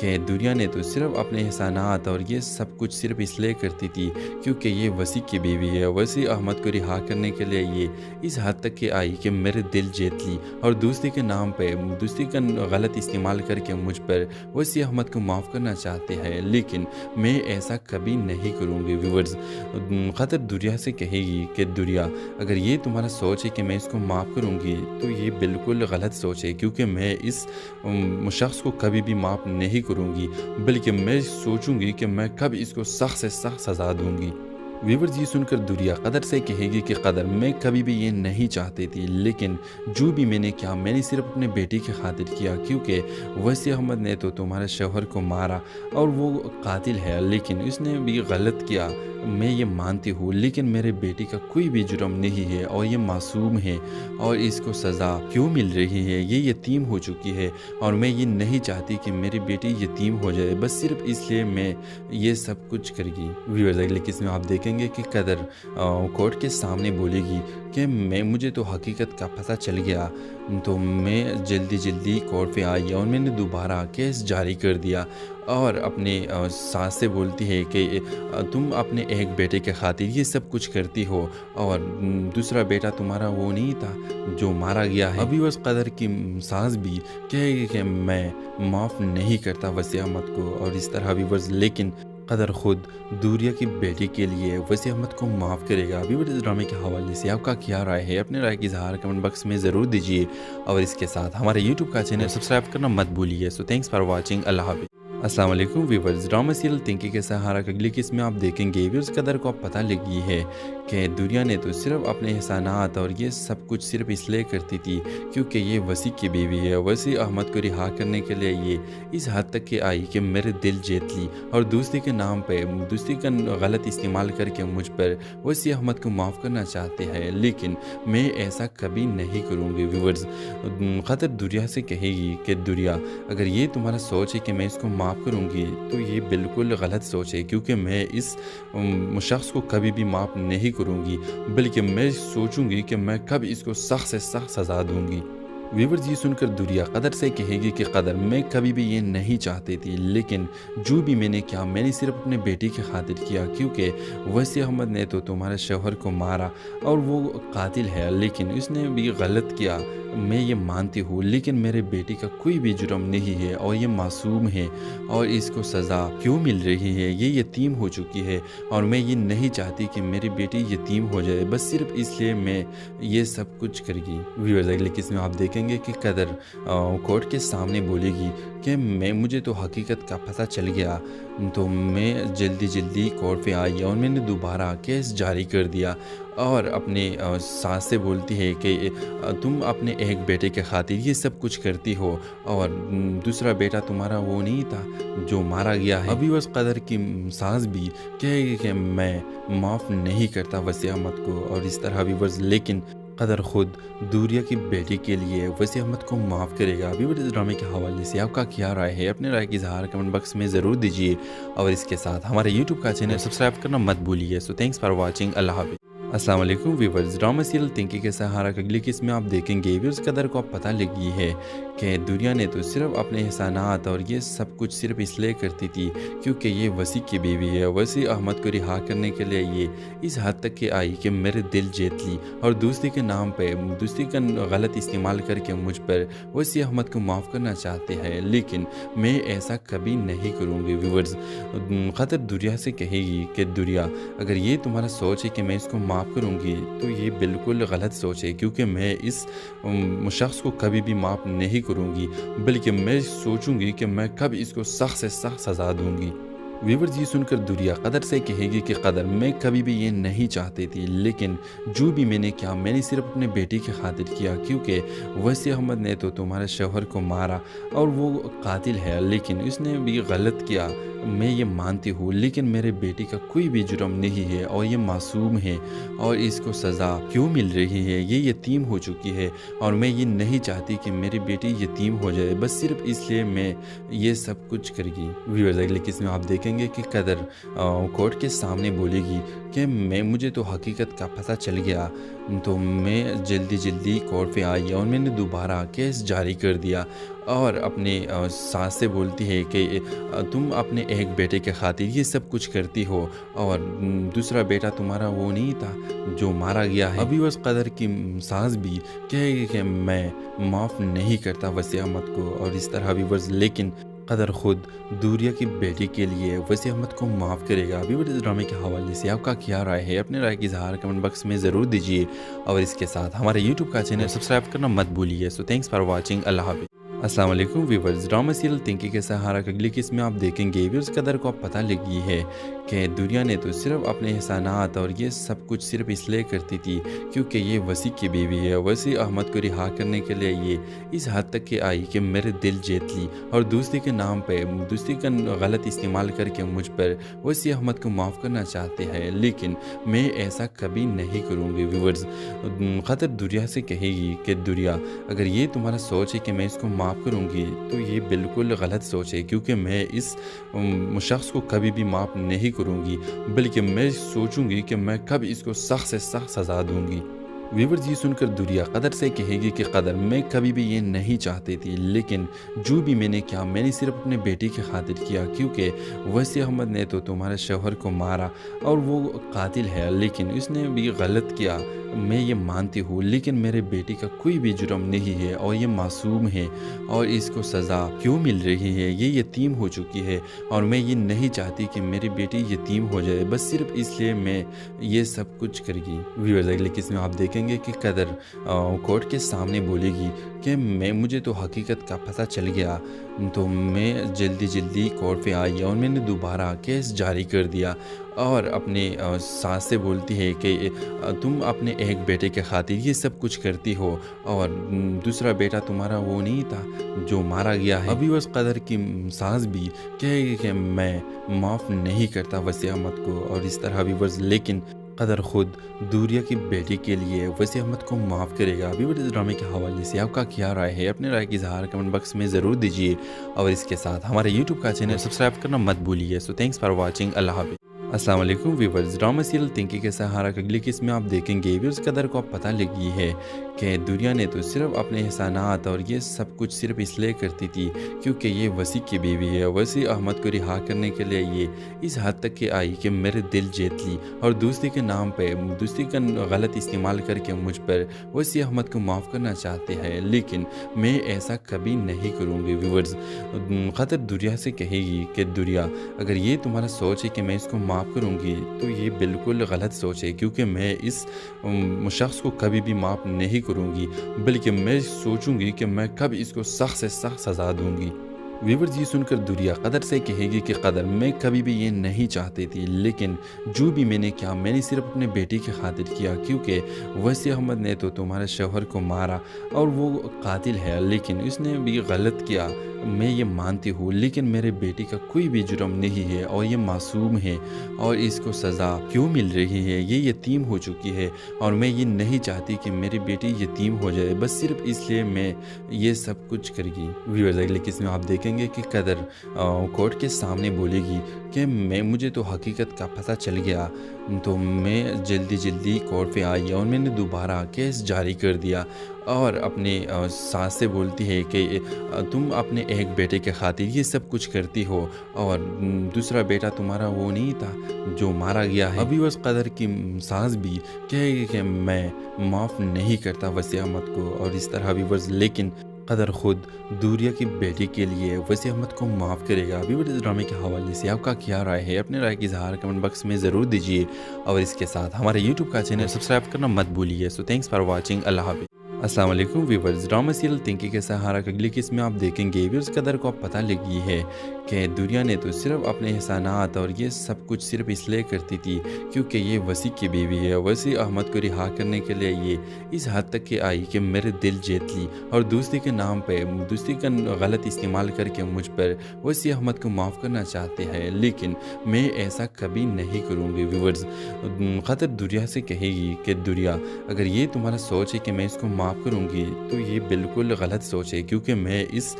کہ دنیا نے تو صرف اپنے احسانات اور یہ سب کچھ صرف اس لیے کرتی تھی کیونکہ یہ وسیع کی بیوی ہے. وسیع احمد کو رہا کرنے کے لیے یہ اس حد تک کہ آئی کہ میرے دل جیت لی اور دوستی کے نام پہ دوستی کا غلط استعمال کر کے مجھ پر وسیع احمد کو معاف کرنا چاہتے ہیں، لیکن میں ایسا کبھی نہیں کروں گی. ویورز، قدر دنیا سے کہے گی کہ دنیا اگر یہ تمہارا سوچ ہے کہ میں اس کو معاف کروں گی تو یہ بالکل غلط سوچ ہے، کیونکہ میں اس شخص کو کبھی بھی معاف نہیں کروں گی، بلکہ میں سوچوں گی کہ میں کب اس کو سخت سے سخت سزا دوں گی. ویورز، یہ سن کر دنیا قدر سے کہے گی کہ قدر میں کبھی بھی یہ نہیں چاہتی تھی، لیکن جو بھی میں نے کیا میں نے صرف اپنے بیٹی کی خاطر کیا، کیونکہ وسیع احمد نے تو تمہارے شوہر کو مارا اور وہ قاتل ہے، لیکن اس نے بھی غلط کیا، میں یہ مانتی ہوں، لیکن میرے بیٹی کا کوئی بھی جرم نہیں ہے اور یہ معصوم ہے اور اس کو سزا کیوں مل رہی ہے؟ یہ یتیم ہو چکی ہے اور میں یہ نہیں چاہتی کہ میری بیٹی یتیم ہو جائے، بس صرف اس لیے میں یہ سب کچھ کرے گی. ویورز، اگلے قسم میں آپ دیکھیں گے کہ قدر کورٹ کے سامنے بولے گی کہ مجھے تو حقیقت کا پتہ چل گیا، تو میں جلدی کورٹ پہ آئی اور میں نے دوبارہ کیس جاری کر دیا اور اپنے ساس سے بولتی ہے کہ تم اپنے ایک بیٹے کے خاطر یہ سب کچھ کرتی ہو اور دوسرا بیٹا تمہارا وہ نہیں تھا جو مارا گیا ہے. ابھی اس قدر کی ساس بھی کہے گی کہ میں معاف نہیں کرتا وسیع احمد کو اور اس طرح بھی لیکن قدر خود دوریا کی بیٹی کے لیے وسیع احمد کو معاف کرے گا. ابھی اس ڈرامے کے حوالے سے آپ کا کیا رائے ہے؟ اپنے رائے کی اظہار کمنٹ باکس میں ضرور دیجیے اور اس کے ساتھ ہمارے یوٹیوب کا چینل سبسکرائب کرنا مت بھولیے. سو تھینکس فار واچنگ. اللہ حافظ. السلام علیکم ویورز، ڈرامہ سیریل تنکی کے سہارا کا اگلی قسم میں آپ دیکھیں گے ویورز قدر کو پتہ لگی ہے کہ دنیا نے تو صرف اپنے احسانات اور یہ سب کچھ صرف اس لیے کرتی تھی کیونکہ یہ وسیع کی بیوی ہے. وسیع احمد کو رہا کرنے کے لیے یہ اس حد تک کہ آئی کہ میرے دل جیت لی اور دوستی کے نام پہ دوستی کا غلط استعمال کر کے مجھ پر وسیع احمد کو معاف کرنا چاہتے ہیں، لیکن میں ایسا کبھی نہیں کروں گی. ویورز، قدر دنیا سے کہے گی کہ دنیا اگر یہ تمہارا سوچ ہے کہ میں اس کو معاف کروں گی تو یہ بالکل غلط سوچ ہے، کیونکہ میں اس شخص کو کبھی بھی معاف نہیں کروں گی، بلکہ میں سوچوں گی کہ میں کب اس کو سخت سے سخت سزا دوں گی. ویورز، یہ سن کر دنیا قدر سے کہے گی کہ قدر میں کبھی بھی یہ نہیں چاہتی تھی، لیکن جو بھی میں نے کیا میں نے صرف اپنے بیٹی کی خاطر کیا، کیونکہ وسیع احمد نے تو تمہارے شوہر کو مارا اور وہ قاتل ہے، لیکن اس نے بھی غلط کیا، میں یہ مانتی ہوں، لیکن میرے بیٹی کا کوئی بھی جرم نہیں ہے اور یہ معصوم ہے اور اس کو سزا کیوں مل رہی ہے؟ یہ یتیم ہو چکی ہے اور میں یہ نہیں چاہتی کہ میری بیٹی یتیم ہو جائے، بس صرف اس لیے میں یہ سب کچھ کرے گی. ویورز، اگلے قسم میں آپ دیکھیں گے کہ قدر کورٹ کے سامنے بولے گی کہ مجھے تو حقیقت کا پتہ چل گیا، تو میں جلدی کورٹ پہ آئی اور میں نے دوبارہ کیس جاری کر دیا اور اپنے ساس سے بولتی ہے کہ تم اپنے ایک بیٹے کے خاطر یہ سب کچھ کرتی ہو اور دوسرا بیٹا تمہارا وہ نہیں تھا جو مارا گیا ہے. ابھی اس قدر کی ساس بھی کہے گی کہ میں معاف نہیں کرتا وسیع احمد کو اور اس طرح بھی لیکن قدر خود دوریا کی بیٹی کے لیے وسیع احمد کو معاف کرے گا. ابھی اس ڈرامے کے حوالے سے آپ کا کیا رائے ہے؟ اپنے رائے کی اظہار کمنٹ باکس میں ضرور دیجیے اور اس کے ساتھ ہمارے یوٹیوب کا چینل سبسکرائب کرنا مت بھولیے. سو تھینکس فار واچنگ. اللہ حافظ. السلام علیکم ویورز، ڈرامہ سیریل تنکی کے سہارا کا اگلی قسم میں آپ دیکھیں گے ویورز قدر کو پتہ لگی ہے کہ دنیا نے تو صرف اپنے احسانات اور یہ سب کچھ صرف اس لیے کرتی تھی کیونکہ یہ وسیع کی بیوی ہے. وسیع احمد کو رہا کرنے کے لیے یہ اس حد تک کہ آئی کہ میرے دل جیت لی اور دوستی کے نام پہ دوستی کا غلط استعمال کر کے مجھ پر وسیع احمد کو معاف کرنا چاہتے ہیں، لیکن میں ایسا کبھی نہیں کروں گی. ویورز، قدر دنیا سے کہے گی کہ دنیا اگر یہ تمہارا سوچ ہے کہ میں اس کو معاف کروں گی تو یہ بالکل غلط سوچ ہے، کیونکہ میں اس شخص کو کبھی بھی معاف نہیں کروں گی، بلکہ میں سوچوں گی کہ میں کب اس کو سخت سے سخت سزا دوں گی. ویورز، یہ سن کر دنیا قدر سے کہے گی کہ قدر میں کبھی بھی یہ نہیں چاہتی تھی، لیکن جو بھی میں نے کیا میں نے صرف اپنے بیٹی کی خاطر کیا، کیونکہ وسیع احمد نے تو تمہارے شوہر کو مارا اور وہ قاتل ہے، لیکن اس نے بھی غلط کیا، میں یہ مانتی ہوں، لیکن میرے بیٹی کا کوئی بھی جرم نہیں ہے اور یہ معصوم ہے اور اس کو سزا کیوں مل رہی ہے؟ یہ یتیم ہو چکی ہے اور میں یہ نہیں چاہتی کہ میری بیٹی یتیم ہو جائے، بس صرف اس لیے میں یہ سب کچھ کرے گی. ویورز، اگلے قسم میں آپ دیکھیں گے کہ قدر کورٹ کے سامنے بولے گی کہ مجھے تو حقیقت کا پتہ چل گیا، تو میں جلدی کورٹ پہ آئی اور میں نے دوبارہ کیس جاری کر دیا اور اپنے ساس سے بولتی ہے کہ تم اپنے ایک بیٹے کے خاطر یہ سب کچھ کرتی ہو اور دوسرا بیٹا تمہارا وہ نہیں تھا جو مارا گیا ہے۔ ابھی اس قدر کی ساس بھی کہے گی کہ میں معاف نہیں کرتا وسیع احمد کو، اور اس طرح ویورز لیکن قدر خود دوریا کی بیٹی کے لیے وسیع احمد کو معاف کرے گا۔ ویورز اس ڈرامے کے حوالے سے آپ کا کیا رائے ہے؟ اپنے رائے کی اظہار کمنٹ باکس میں ضرور دیجیے، اور اس کے ساتھ ہمارے یوٹیوب کا چینل سبسکرائب کرنا مت بھولیے۔ سو تھینکس فار واچنگ، اللہ حافظ۔ السلام علیکم ویورز، ڈرامہ سیریل تنکی کے سہارا کا اگلی قسم میں آپ دیکھیں گے ویورز قدر کو اب پتہ لگی ہے کہ دوریا نے تو صرف اپنے احسانات اور یہ سب کچھ صرف اس لیے کرتی تھی کیونکہ یہ وسیع کی بیوی ہے۔ وسیع احمد کو رہا کرنے کے لیے یہ اس حد تک کہ آئی کہ میرے دل جیت لی، اور دوستی کے نام پہ دوستی کا غلط استعمال کر کے مجھ پر وسیع احمد کو معاف کرنا چاہتے ہیں، لیکن میں ایسا کبھی نہیں کروں گی۔ ویورز قدر دوریا سے کہے گی کہ دوریا اگر یہ تمہارا سوچ ہے کہ میں اس کو معاف کروں گی تو یہ بالکل غلط سوچ ہے، کیونکہ میں اس شخص کو کبھی بھی معاف نہیں کروں گی، بلکہ میں سوچوں گی کہ میں کب اس کو سخت سے سخت سزا دوں گی۔ ویورز یہ سن کر دوریا قدر سے کہے گی کہ قدر میں کبھی بھی یہ نہیں چاہتی تھی، لیکن جو بھی میں نے کیا میں نے صرف اپنے بیٹی کی خاطر کیا، کیونکہ وسیع احمد نے تو تمہارے شوہر کو مارا اور وہ قاتل ہے، لیکن اس نے بھی غلط کیا، میں یہ مانتی ہوں، لیکن میرے بیٹی کا کوئی بھی جرم نہیں ہے اور یہ معصوم ہے، اور اس کو سزا کیوں مل رہی ہے؟ یہ یتیم ہو چکی ہے اور میں یہ نہیں چاہتی کہ میری بیٹی یتیم ہو جائے، بس صرف اس لیے میں یہ سب کچھ کرے گی۔ ویورز اگلے قسم میں آپ دیکھیں گے کہ قدر کورٹ کے سامنے بولے گی کہ مجھے تو حقیقت کا پتہ چل گیا، تو میں جلدی کورٹ پہ آئی اور میں نے دوبارہ کیس جاری کر دیا، اور اپنے ساس سے بولتی ہے کہ تم اپنے ایک بیٹے کے خاطر یہ سب کچھ کرتی ہو اور دوسرا بیٹا تمہارا وہ نہیں تھا جو مارا گیا ہے۔ ابھی اس قدر کی ساس بھی کہے گی کہ میں معاف نہیں کرتا وسیع احمد کو، اور اس طرح ویورز لیکن قدر خود دوریا کی بیٹی کے لیے وسیع احمد کو معاف کرے گا۔ ویورز اس ڈرامے کے حوالے سے آپ کا کیا رائے ہے؟ اپنے رائے کی اظہار کمنٹ باکس میں ضرور دیجیے، اور اس کے ساتھ ہمارے یوٹیوب کا چینل سبسکرائب کرنا مت بھولیے۔ سو تھینکس فار واچنگ، اللہ حافظ۔ السلام علیکم ویورز، ڈرامہ سیریل تنکی کے سہارا کا اگلی قسم میں آپ دیکھیں گے ویورز قدر کو اب پتہ لگی ہے کہ دوریا نے تو صرف اپنے احسانات اور یہ سب کچھ صرف اس لیے کرتی تھی کیونکہ یہ وسیع کی بیوی ہے۔ وسیع احمد کو رہا کرنے کے لیے یہ اس حد تک کہ آئی کہ میرے دل جیت لی، اور دوستی کے نام پہ دوستی کا غلط استعمال کر کے مجھ پر وسیع احمد کو معاف کرنا چاہتے ہیں، لیکن میں ایسا کبھی نہیں کروں گی۔ ویورز قدر دوریا سے کہے گی کہ دوریا اگر یہ تمہارا سوچ ہے کہ میں اس کو معاف کروں گی تو یہ بالکل غلط سوچ ہے، کیونکہ میں اس شخص کو کبھی بھی معاف نہیں کروں گی، بلکہ میں سوچوں گی کہ میں کب اس کو سخت سے سخت سزا دوں گی۔ ویورز یہ سن کر دوریا قدر سے کہے گی کہ قدر میں کبھی بھی یہ نہیں چاہتی تھی، لیکن جو بھی میں نے کیا میں نے صرف اپنے بیٹی کی خاطر کیا، کیونکہ وسیع احمد نے تو تمہارے شوہر کو مارا اور وہ قاتل ہے، لیکن اس نے بھی غلط کیا، میں یہ مانتی ہوں، لیکن میرے بیٹی کا کوئی بھی جرم نہیں ہے اور یہ معصوم ہے، اور اس کو سزا کیوں مل رہی ہے؟ یہ یتیم ہو چکی ہے اور میں یہ نہیں چاہتی کہ میری بیٹی یتیم ہو جائے، بس صرف اس لیے میں یہ سب کچھ کرے گی۔ ویورز اگلے قسم میں آپ دیکھیں گے کہ قدر کورٹ کے سامنے بولے گی کہ مجھے تو حقیقت کا پتہ چل گیا، تو میں جلدی کورٹ پہ آئی اور میں نے دوبارہ کیس جاری کر دیا، اور اپنے ساس سے بولتی ہے کہ تم اپنے ایک بیٹے کے خاطر یہ سب کچھ کرتی ہو اور دوسرا بیٹا تمہارا وہ نہیں تھا جو مارا گیا ہے۔ ابھی اس قدر کی ساس بھی کہے گی کہ میں معاف نہیں کرتا وسیع احمد کو، اور اس طرح ویورز لیکن قدر خود دوریا کی بیٹی کے لیے وسیع احمد کو معاف کرے گا۔ ویورز اس ڈرامے کے حوالے سے آپ کا کیا رائے ہے؟ اپنے رائے کی اظہار کمنٹ باکس میں ضرور دیجیے، اور اس کے ساتھ ہمارے یوٹیوب کا چینل سبسکرائب کرنا مت بھولیے۔ سو تھینکس فار واچنگ، اللہ حافظ۔ السلام علیکم ویورز، ڈرامہ سیریل تنکی کے سہارا کا اگلی قسم میں آپ دیکھیں گے ویورز قدر کو اب پتہ لگی ہے کہ دوریا نے تو صرف اپنے احسانات اور یہ سب کچھ صرف اس لیے کرتی تھی کیونکہ یہ وسیع کی بیوی ہے۔ وسیع احمد کو رہا کرنے کے لیے یہ اس حد تک کہ آئی کہ میرے دل جیت لی، اور دوستی کے نام پہ دوستی کا غلط استعمال کر کے مجھ پر وسیع احمد کو معاف کرنا چاہتے ہیں، لیکن میں ایسا کبھی نہیں کروں گی۔ ویورز قدر دوریا سے کہے گی کہ دوریا اگر یہ تمہارا سوچ ہے کہ میں اس کو معاف کروں گی تو یہ بالکل غلط سوچ ہے، کیونکہ میں اس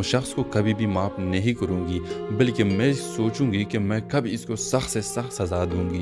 شخص کو کبھی بھی معاف نہیں کروں گی، بلکہ میں سوچوں گی کہ میں کب اس کو سخت سے سخت سزا دوں گی۔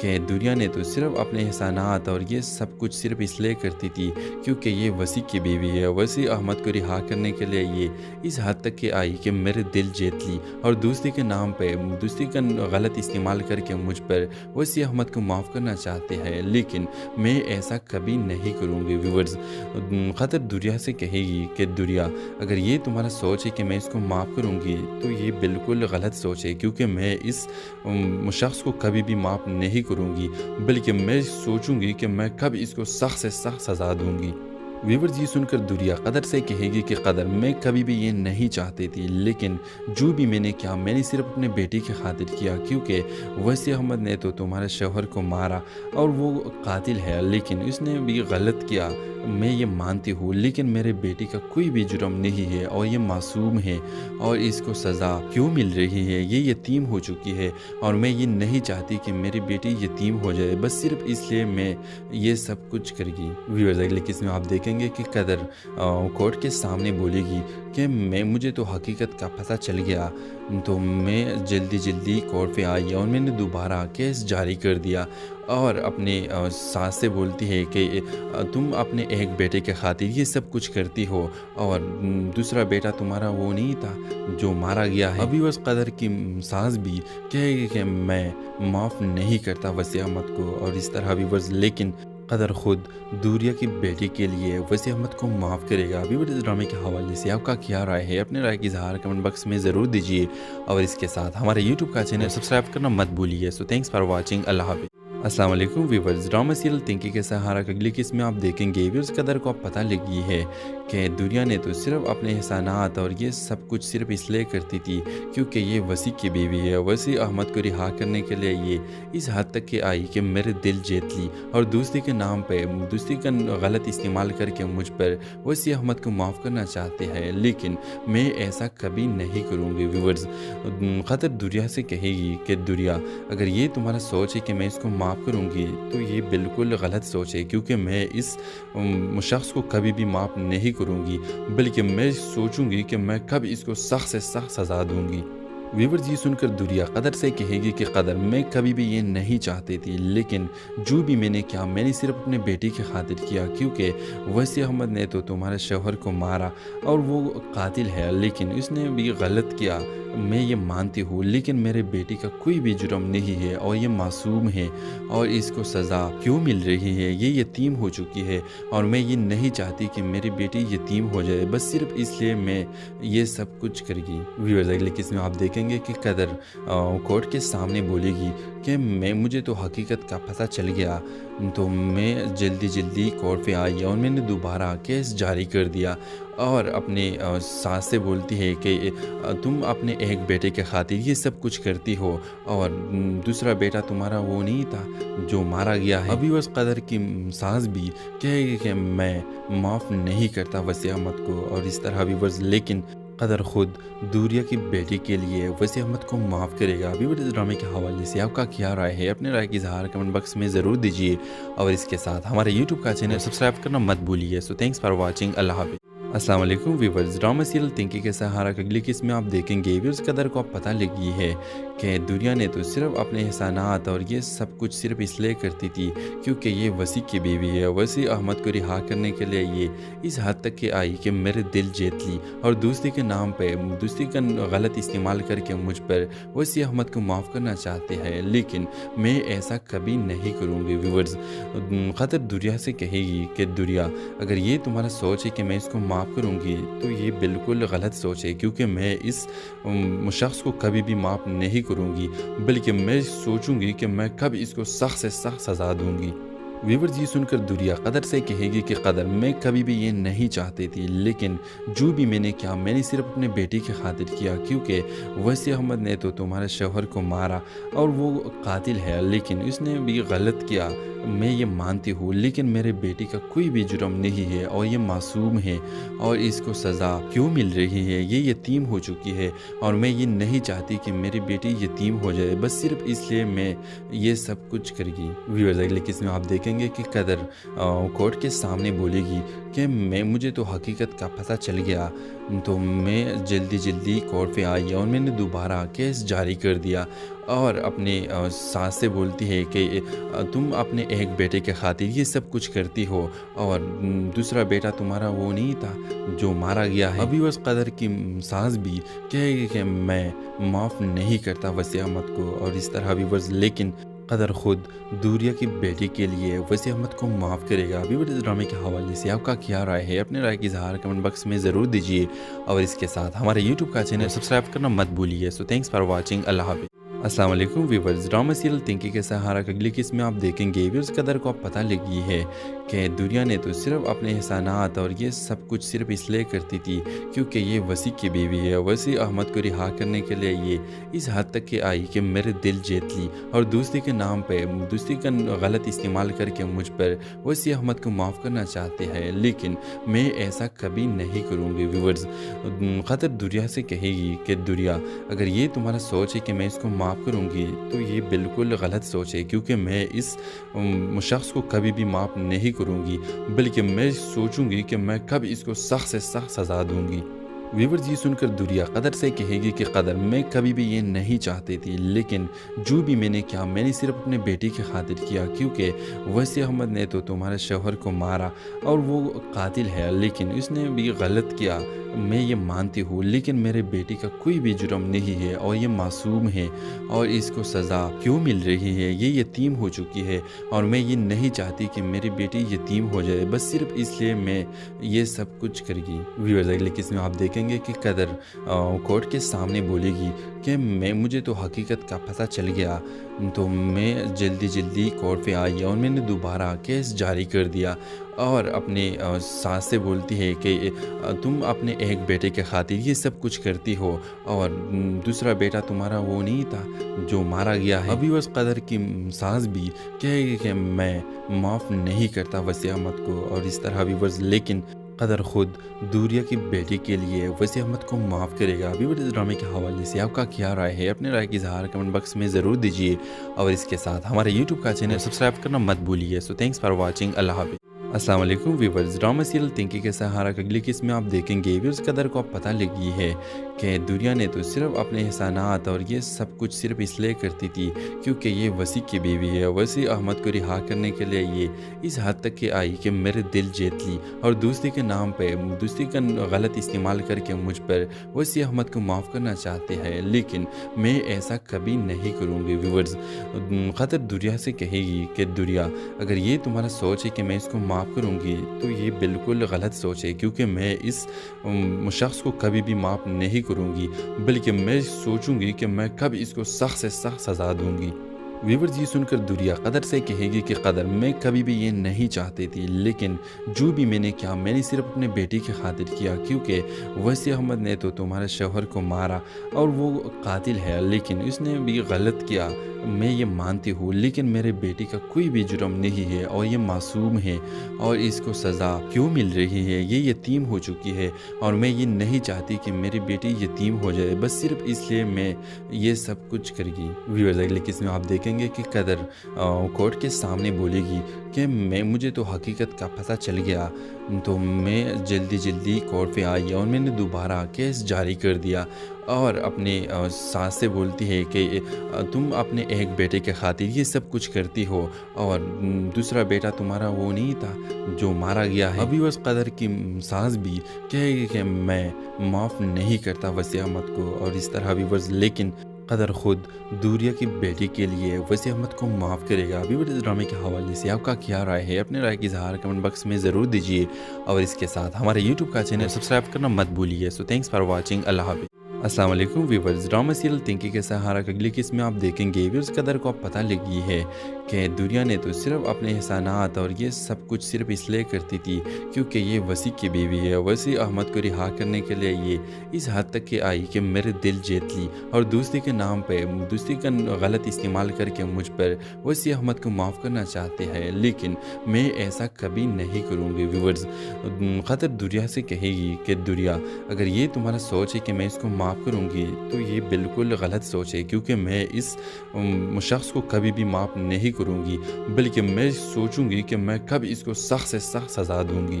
کہ دنیا نے تو صرف اپنے احسانات اور یہ سب کچھ صرف اس لیے کرتی تھی کیونکہ یہ وسیع کی بیوی ہے۔ وسیع احمد کو رہا کرنے کے لیے یہ اس حد تک کہ آئی کہ میرے دل جیت لی اور دوستی کے نام پہ دوستی کا غلط استعمال کر کے مجھ پر وسیع احمد کو معاف کرنا چاہتے ہیں، لیکن میں ایسا کبھی نہیں کروں گی۔ ویورز، قدر دنیا سے کہے گی کہ دنیا اگر یہ تمہارا سوچ ہے کہ میں اس کو معاف کروں گی تو یہ بالکل غلط سوچ ہے، کیونکہ میں اس شخص کو کبھی بھی معاف نہیں کروں گی، بلکہ میں سوچوں گی کہ میں کب اس کو سخت سے سخت سزا دوں گی۔ ویورز، یہ سن کر دنیا قدر سے کہے گی کہ قدر میں کبھی بھی یہ نہیں چاہتی تھی، لیکن جو بھی میں نے کیا میں نے صرف اپنے بیٹی کی خاطر کیا، کیونکہ وسیع احمد نے تو تمہارے شوہر کو مارا اور وہ قاتل ہے، لیکن اس نے بھی غلط کیا، میں یہ مانتی ہوں، لیکن میرے بیٹی کا کوئی بھی جرم نہیں ہے اور یہ معصوم ہے اور اس کو سزا کیوں مل رہی ہے؟ یہ یتیم ہو چکی ہے اور میں یہ نہیں چاہتی کہ میری بیٹی یتیم ہو جائے، بس صرف اس لیے میں یہ سب کچھ کرے گی۔ ویورز، اگلے قسم میں آپ دیکھیں گے کہ قدر کورٹ کے سامنے بولے گی کہ مجھے تو حقیقت کا پتہ چل گیا، تو میں جلدی کورٹ پہ آئی اور میں نے دوبارہ کیس جاری کر دیا، اور اپنے ساس سے بولتی ہے کہ تم اپنے ایک بیٹے کے خاطر یہ سب کچھ کرتی ہو اور دوسرا بیٹا تمہارا وہ نہیں تھا جو مارا گیا ہے۔ ابھی اس قدر کی ساس بھی کہے گی کہ میں معاف نہیں کرتا وسیع احمد کو، اور اس طرح بھی لیکن قدر خود دوریا کی بیٹی کے لیے وسیع احمد کو معاف کرے گا۔ ابھی اس ڈرامے کے حوالے سے آپ کا کیا رائے ہے؟ اپنے رائے کی اظہار کمنٹ باکس میں ضرور دیجیے، اور اس کے ساتھ ہمارے یوٹیوب کا چینل سبسکرائب کرنا مت بھولیے۔ سو تھینکس فار واچنگ، اللہ حافظ۔ السلام علیکم ویورز، ڈرامہ سیریل تنکی کے سہارا کا اگلی قسم میں آپ دیکھیں گے ویورز قدر کو اب پتہ لگی ہے کہ دنیا نے تو صرف اپنے احسانات اور یہ سب کچھ صرف اس لیے کرتی تھی کیونکہ یہ وسیع کی بیوی ہے۔ وسیع احمد کو رہا کرنے کے لیے یہ اس حد تک کہ آئی کہ میرے دل جیت لی اور دوستی کے نام پہ دوستی کا غلط استعمال کر کے مجھ پر وسیع احمد کو معاف کرنا چاہتے ہیں، لیکن میں ایسا کبھی نہیں کروں گی۔ ویورز، قدر دنیا سے کہے گی کہ دنیا اگر یہ تمہارا سوچ ہے کہ میں اس کو معاف کروں گی تو یہ بالکل غلط سوچ ہے، کیونکہ میں اس شخص کو کبھی بھی معاف نہیں کروں گی، بلکہ میں سوچوں گی کہ میں کب اس کو سخت سے سخت سزا دوں گی۔ ویورز، یہ سن کر دنیا قدر سے کہے گی کہ قدر میں کبھی بھی یہ نہیں چاہتی تھی، لیکن جو بھی میں نے کیا میں نے صرف اپنے بیٹی کی خاطر کیا، کیونکہ وسیع احمد نے تو تمہارے شوہر کو مارا اور وہ قاتل ہے، لیکن اس نے بھی غلط کیا، میں یہ مانتی ہوں، لیکن میرے بیٹی کا کوئی بھی جرم نہیں ہے اور یہ معصوم ہے اور اس کو سزا کیوں مل رہی ہے؟ یہ یتیم ہو چکی ہے اور میں یہ نہیں چاہتی کہ میری بیٹی یتیم ہو جائے، بس صرف اس لیے میں یہ سب کچھ کرے گی۔ ویورز، اگلے قسم میں آپ دیکھیں گے کہ قدر کورٹ کے سامنے بولے گی کہ مجھے تو حقیقت کا پتہ چل گیا، تو میں جلدی کورٹ پہ آئی اور میں نے دوبارہ کیس جاری کر دیا، اور اپنے ساس سے بولتی ہے کہ تم اپنے ایک بیٹے کے خاطر یہ سب کچھ کرتی ہو اور دوسرا بیٹا تمہارا وہ نہیں تھا جو مارا گیا ہے۔ ابھی اس قدر کی ساس بھی کہے گی کہ میں معاف نہیں کرتا وسیع احمد کو، اور اس طرح بھی لیکن قدر خود دوریا کی بیٹی کے لیے وسیع احمد کو معاف کرے گا۔ ابھی اس ڈرامے کے حوالے سے آپ کا کیا رائے ہے؟ اپنے رائے کی اظہار کمنٹ باکس میں ضرور دیجیے، اور اس کے ساتھ ہمارے یوٹیوب کا چینل سبسکرائب کرنا مت بھولیے۔ سو تھینکس فار واچنگ، اللہ حافظ۔ السلام علیکم ویورز، ڈرامہ سیریل تنکی کے سہارا کا اگلی قسم میں آپ دیکھیں گے ویورز قدر کو اب پتہ لگی ہے کہ دنیا نے تو صرف اپنے احسانات اور یہ سب کچھ صرف اس لیے کرتی تھی کیونکہ یہ وسیع کی بیوی ہے۔ وسیع احمد کو رہا کرنے کے لیے یہ اس حد تک کہ آئی کہ میرے دل جیت لی اور دوستی کے نام پہ دوستی کا غلط استعمال کر کے مجھ پر وسیع احمد کو معاف کرنا چاہتے ہیں، لیکن میں ایسا کبھی نہیں کروں گی۔ ویورز، قدر دنیا سے کہے گی کہ دنیا اگر یہ تمہارا سوچ ہے کہ میں اس کو معاف کروں گی تو یہ بالکل غلط سوچ ہے، کیونکہ میں اس شخص کو کبھی بھی معاف نہیں کروں گی، بلکہ میں سوچوں گی کہ میں کب اس کو سخت سے سخت سزا دوں گی۔ ویورز، یہ سن کر دنیا قدر سے کہے گی کہ قدر میں کبھی بھی یہ نہیں چاہتی تھی، لیکن جو بھی میں نے کیا میں نے صرف اپنے بیٹی کی خاطر کیا، کیونکہ وسیع احمد نے تو تمہارے شوہر کو مارا اور وہ قاتل ہے، لیکن اس نے بھی غلط کیا، میں یہ مانتی ہوں، لیکن میرے بیٹی کا کوئی بھی جرم نہیں ہے اور یہ معصوم ہے اور اس کو سزا کیوں مل رہی ہے؟ یہ یتیم ہو چکی ہے اور میں یہ نہیں چاہتی کہ میری بیٹی یتیم ہو جائے، بس صرف اس لیے میں یہ سب کچھ کرے گی۔ ویورز، اگلے قسم میں آپ دیکھیں گے کہ قدر کورٹ کے سامنے بولے گی کہ مجھے تو حقیقت کا پتہ چل گیا، تو میں جلدی کورٹ پہ آئی اور میں نے دوبارہ کیس جاری کر دیا اور اپنے ساس سے بولتی ہے کہ تم اپنے ایک بیٹے کے خاطر یہ سب کچھ کرتی ہو اور دوسرا بیٹا تمہارا وہ نہیں تھا جو مارا گیا ہے۔ ابھی اس قدر کی ساس بھی کہے گی کہ میں معاف نہیں کرتا وسیع احمد کو اور اس طرح بھی لیکن قدر خود دوریا کی بیٹی کے لیے وسیع احمد کو معاف کرے گا۔ ابھی اس ڈرامے کے حوالے سے آپ کا کیا رائے ہے؟ اپنے رائے کی اظہار کمنٹ باکس میں ضرور دیجیے اور اس کے ساتھ ہمارے یوٹیوب کا چینل سبسکرائب کرنا مت بھولیے۔ سو تھینکس فار واچنگ، اللہ حافظ۔ السلام علیکم ویورز، ڈرامہ سیریل تنکی کے سہارا کا اگلی قسط میں آپ دیکھیں گے ویورز قدر کو اب پتہ لگی ہے کہ دوریا نے تو صرف اپنے احسانات اور یہ سب کچھ صرف اس لیے کرتی تھی کیونکہ یہ وسیع کی بیوی ہے۔ وسیع احمد کو رہا کرنے کے لیے یہ اس حد تک کہ آئی کہ میرے دل جیت لی اور دوستی کے نام پہ دوستی کا غلط استعمال کر کے مجھ پر وسیع احمد کو معاف کرنا چاہتے ہیں، لیکن میں ایسا کبھی نہیں کروں گی۔ ویورز قدر دوریا سے کہے گی کہ دوریا اگر یہ تمہارا سوچ ہے کہ میں اس کو معاف کروں گی تو یہ بالکل غلط سوچ ہے، کیونکہ میں اس شخص کو کبھی بھی معاف نہیں کروں گی، بلکہ میں سوچوں گی کہ میں کب اس کو سخت سے سخت سزا دوں گی۔ ویورز یہ سن کر دوریا قدر سے کہے گی کہ قدر میں کبھی بھی یہ نہیں چاہتی تھی، لیکن جو بھی میں نے کیا میں نے صرف اپنے بیٹی کی خاطر کیا، کیونکہ وسیع احمد نے تو تمہارے شوہر کو مارا اور وہ قاتل ہے، لیکن اس نے بھی غلط کیا، میں یہ مانتی ہوں، لیکن میرے بیٹی کا کوئی بھی جرم نہیں ہے اور یہ معصوم ہے اور اس کو سزا کیوں مل رہی ہے؟ یہ یتیم ہو چکی ہے اور میں یہ نہیں چاہتی کہ میری بیٹی یتیم ہو جائے، بس صرف اس لیے میں یہ سب کچھ کرے گی۔ ویورز اگلے قسط میں آپ دیکھیں گے کہ قدر کورٹ کے سامنے بولے گی کہ مجھے تو حقیقت کا پتہ چل گیا، تو میں جلدی کورٹ پہ آئی اور میں نے دوبارہ کیس جاری کر دیا اور اپنے ساس سے بولتی ہے کہ تم اپنے ایک بیٹے کے خاطر یہ سب کچھ کرتی ہو اور دوسرا بیٹا تمہارا وہ نہیں تھا جو مارا گیا ہے۔ ابھی اس قدر کی ساس بھی کہے گی کہ میں معاف نہیں کرتا وسیع احمد کو اور اس طرح بھی لیکن قدر خود دوریا کی بیٹی کے لیے وسیع احمد کو معاف کرے گا۔ ابھی اس ڈرامے کے حوالے سے آپ کا کیا رائے ہے؟ اپنے رائے کی اظہار کمنٹ باکس میں ضرور دیجیے اور اس کے ساتھ ہمارے یوٹیوب کا چینل سبسکرائب کرنا مت بھولیے۔ سو تھینکس فار واچنگ، اللہ حافظ۔ السلام علیکم ویورز، ڈرامہ سیریل تنکی کے سہارا کا اگلی قسط میں آپ دیکھیں گے ویورز قدر کو اب پتہ لگی ہے کہ دوریا نے تو صرف اپنے احسانات اور یہ سب کچھ صرف اس لیے کرتی تھی کیونکہ یہ وسیع کی بیوی ہے۔ وسیع احمد کو رہا کرنے کے لیے یہ اس حد تک کہ آئی کہ میرے دل جیت لی اور دوستی کے نام پہ دوستی کا غلط استعمال کر کے مجھ پر وسیع احمد کو معاف کرنا چاہتے ہیں، لیکن میں ایسا کبھی نہیں کروں گی۔ ویورز قدر دوریا سے کہے گی کہ دوریا اگر یہ تمہارا سوچ ہے کہ میں اس کو معاف کروں گی تو یہ بالکل غلط سوچ ہے، کیونکہ میں اس شخص کو کبھی بھی معاف نہیں کروں گی، بلکہ میں سوچوں گی کہ میں کب اس کو سخت سے سخت سزا دوں گی۔ ویورز یہ سن کر دوریا قدر سے کہے گی کہ قدر میں کبھی بھی یہ نہیں چاہتی تھی، لیکن جو بھی میں نے کیا میں نے صرف اپنے بیٹی کی خاطر کیا، کیونکہ وسیع احمد نے تو تمہارے شوہر کو مارا اور وہ قاتل ہے، لیکن اس نے بھی غلط کیا، میں یہ مانتی ہوں، لیکن میرے بیٹی کا کوئی بھی جرم نہیں ہے اور یہ معصوم ہے اور اس کو سزا کیوں مل رہی ہے؟ یہ یتیم ہو چکی ہے اور میں یہ نہیں چاہتی کہ میری بیٹی یتیم ہو جائے، بس صرف اس لیے میں یہ سب کچھ کرے گی۔ ویورز اگلے قسط میں آپ دیکھیں گے کہ قدر کورٹ کے سامنے بولے گی کہ مجھے تو حقیقت کا پتہ چل گیا، تو میں جلدی کورٹ پہ آئی اور میں نے دوبارہ کیس جاری کر دیا اور اپنے ساس سے بولتی ہے کہ تم اپنے ایک بیٹے کے خاطر یہ سب کچھ کرتی ہو اور دوسرا بیٹا تمہارا وہ نہیں تھا جو مارا گیا ہے۔ ابھی اس قدر کی ساس بھی کہے گی کہ میں معاف نہیں کرتا وسیع احمد کو اور اس طرح بھی لیکن قدر خود دوریا کی بیٹی کے لیے وسیع احمد کو معاف کرے گا۔ ابھی اس ڈرامے کے حوالے سے آپ کا کیا رائے ہے؟ اپنے رائے کی اظہار کمنٹ باکس میں ضرور دیجیے اور اس کے ساتھ ہمارے یوٹیوب کا چینل سبسکرائب کرنا مت بھولیے۔ سو تھینکس فار واچنگ، اللہ حافظ۔ السلام علیکم ویورز، ڈرامہ سیریل تنکی کے سہارا کا اگلی قسط میں آپ دیکھیں گے ویورز قدر کو اب پتہ لگی ہے کہ دوریا نے تو صرف اپنے احسانات اور یہ سب کچھ صرف اس لیے کرتی تھی کیونکہ یہ وسیع کی بیوی ہے۔ وسیع احمد کو رہا کرنے کے لیے یہ اس حد تک کہ آئی کہ میرے دل جیت لی اور دوستی کے نام پہ دوستی کا غلط استعمال کر کے مجھ پر وسیع احمد کو معاف کرنا چاہتے ہیں، لیکن میں ایسا کبھی نہیں کروں گی۔ ویورز قدر دوریا سے کہے گی کہ دوریا اگر یہ تمہارا سوچ ہے کہ میں اس کو معاف کروں گی تو یہ بالکل غلط سوچ ہے، کیونکہ میں اس شخص کو کبھی بھی معاف نہیں کروں گی، بلکہ میں سوچوں گی کہ میں کب اس کو سخت سے سخت سزا دوں گی۔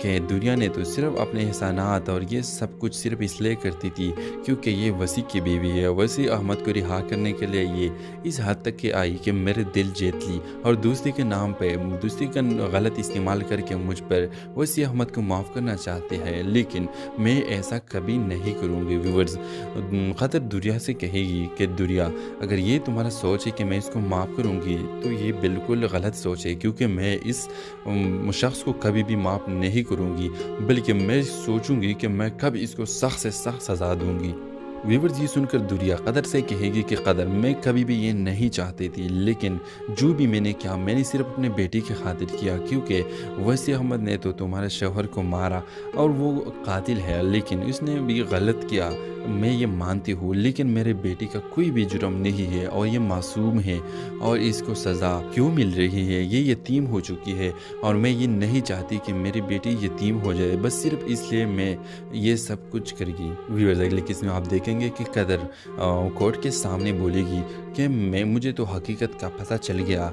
کہ دنیا نے تو صرف اپنے احسانات اور یہ سب کچھ صرف اس لیے کرتی تھی کیونکہ یہ وسیع کی بیوی ہے۔ وسیع احمد کو رہا کرنے کے لیے یہ اس حد تک کہ آئی کہ میرے دل جیت لی اور دوستی کے نام پہ دوستی کا غلط استعمال کر کے مجھ پر وسیع احمد کو معاف کرنا چاہتے ہیں، لیکن میں ایسا کبھی نہیں کروں گی۔ ویورز، قدر دنیا سے کہے گی کہ دنیا اگر یہ تمہارا سوچ ہے کہ میں اس کو معاف کروں گی تو یہ بالکل غلط سوچ ہے، کیونکہ میں اس شخص کو کبھی بھی معاف نہیں کروں گی، بلکہ میں سوچوں گی کہ میں کب اس کو سخت سے سخت سزا دوں گی۔ ویورز، یہ سن کر دنیا قدر سے کہے گی کہ قدر میں کبھی بھی یہ نہیں چاہتی تھی، لیکن جو بھی میں نے کیا میں نے صرف اپنے بیٹی کی خاطر کیا، کیونکہ وسیع احمد نے تو تمہارے شوہر کو مارا اور وہ قاتل ہے، لیکن اس نے بھی غلط کیا، میں یہ مانتی ہوں، لیکن میرے بیٹی کا کوئی بھی جرم نہیں ہے اور یہ معصوم ہے اور اس کو سزا کیوں مل رہی ہے؟ یہ یتیم ہو چکی ہے اور میں یہ نہیں چاہتی کہ میری بیٹی یتیم ہو جائے، بس صرف اس لیے میں یہ سب کچھ کرے گی۔ ویورز، اگلے قسم میں آپ دیکھیں گے کہ قدر کورٹ کے سامنے بولے گی کہ مجھے تو حقیقت کا پتہ چل گیا،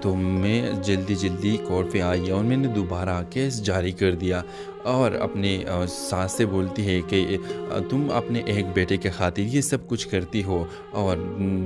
تو میں جلدی کورٹ پہ آئی اور میں نے دوبارہ کیس جاری کر دیا، اور اپنے ساس سے بولتی ہے کہ تم اپنے ایک بیٹے کے خاطر یہ سب کچھ کرتی ہو اور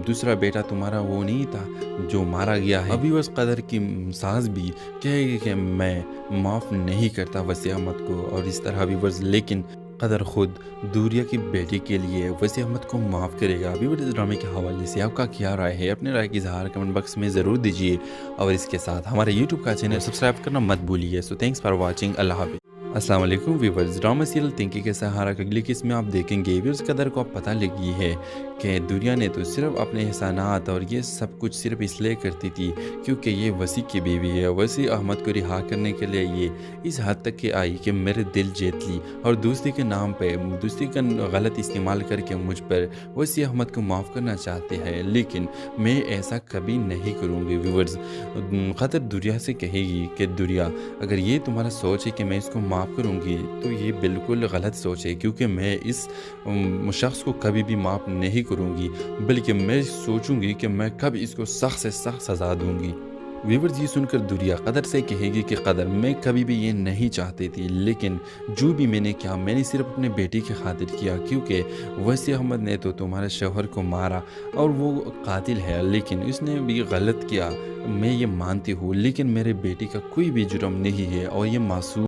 دوسرا بیٹا تمہارا وہ نہیں تھا جو مارا گیا ہے۔ ابھی اس قدر کی ساس بھی کہے گی کہ میں معاف نہیں کرتا وسیع احمد کو، اور اس طرح بھی لیکن قدر خود دوریا کی بیٹی کے لیے وسیع احمد کو معاف کرے گا۔ ابھی ڈرامے کے حوالے سے آپ کا کیا رائے ہے؟ اپنے رائے کی اظہار کمنٹ باکس میں ضرور دیجیے، اور اس کے ساتھ ہمارے یوٹیوب کا چینل سبسکرائب کرنا مت بھولیے۔ سو تھینکس فار واچنگ، اللہ حافظ۔ السلام علیکم ویورز، ڈرامہ سیریل تنکی کے سہارا کی اگلی قسم میں آپ دیکھیں گے ویورز قدر کو اب پتہ لگی ہے کہ دنیا نے تو صرف اپنے احسانات اور یہ سب کچھ صرف اس لیے کرتی تھی کیونکہ یہ وسیع کی بیوی ہے۔ وسیع احمد کو رہا کرنے کے لیے یہ اس حد تک کہ آئی کہ میرے دل جیت لی اور دوستی کے نام پہ دوستی کا غلط استعمال کر کے مجھ پر وسیع احمد کو معاف کرنا چاہتے ہیں، لیکن میں ایسا کبھی نہیں کروں گی۔ ویورز، قدر دنیا سے کہے گی کہ دنیا اگر یہ تمہارا سوچ ہے کہ میں اس کو معاف کروں گی تو یہ بالکل غلط سوچ ہے، کیونکہ میں اس شخص کو کبھی بھی معاف نہیں کروں گی، بلکہ میں سوچوں گی کہ میں کب اس کو سخت سے سخت سزا دوں گی۔ ویورز، یہ سن کر دنیا قدر سے کہے گی کہ قدر میں کبھی بھی یہ نہیں چاہتی تھی، لیکن جو بھی میں نے کیا میں نے صرف اپنے بیٹی کی خاطر کیا، کیونکہ وسیع احمد نے تو تمہارے شوہر کو مارا اور وہ قاتل ہے، لیکن اس نے بھی غلط کیا، میں یہ مانتی ہوں، لیکن میرے بیٹی کا کوئی بھی جرم نہیں ہے اور یہ معصوم